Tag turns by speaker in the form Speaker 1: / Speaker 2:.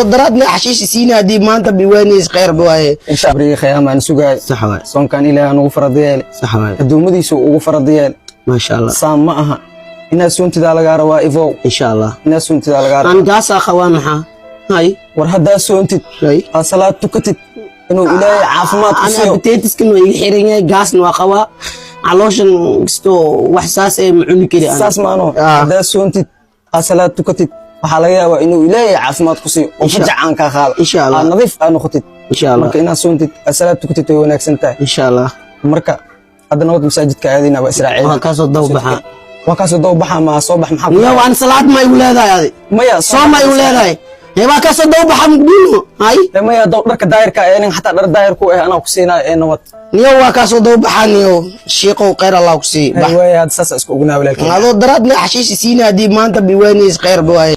Speaker 1: ضربنا حشيش سينا دي ما انت بيوانيس خير بواي
Speaker 2: ان شاء الله خيام ان سوغاي
Speaker 1: صح واي
Speaker 2: صون كان الى ان فرضيال
Speaker 1: صح واي
Speaker 2: ادومديسو ugu فرضيال
Speaker 1: ما شاء الله
Speaker 2: سام ما aha ina suuntida laga rabaa ifow
Speaker 1: ان شاء الله
Speaker 2: ina suuntida laga rabaa
Speaker 1: ان قاس اخوان maxaa هاي
Speaker 2: war hadaa suuntid
Speaker 1: هاي
Speaker 2: salaad tukatid inuu ilaahay caafimaad ku
Speaker 1: انا
Speaker 2: siiyo
Speaker 1: بتيتسكن way xiran yahay gaasna waa qabaa calooshan kisto wax saas ay macuni kari ana
Speaker 2: saas maano hadaa suuntid salaad tukatid waxa laga yaabaa inuu ilaahay caafimaad ku siiyo oo fajacan ka qaado
Speaker 1: insha Allah
Speaker 2: nadiif aan noqotid
Speaker 1: insha Allah
Speaker 2: marka ina suuntid salaad tukatid way wanaagsan tahay
Speaker 1: insha Allah
Speaker 2: marka hadda nabad masaajidka aadina waa israaciil
Speaker 1: waa ka soo dawbaxa
Speaker 2: وكاسو دو بحا ما صبح محمد
Speaker 1: يا وان صلاه ما يولاداي هذه
Speaker 2: مايا
Speaker 1: صوم ما يولاداي يبا كاسو دو بحا مقبينو هاي
Speaker 2: مايا دو درك دايركا ان حتى در دايركو انا كسينا نوت
Speaker 1: نيو waa kaasoo doo baxan niyo sheeqo qeyr Allah ku sii
Speaker 2: way had sas isku ogna walaalkii
Speaker 1: adoo daraadna xashiis siinaa di maanta biwaanis qeyr baway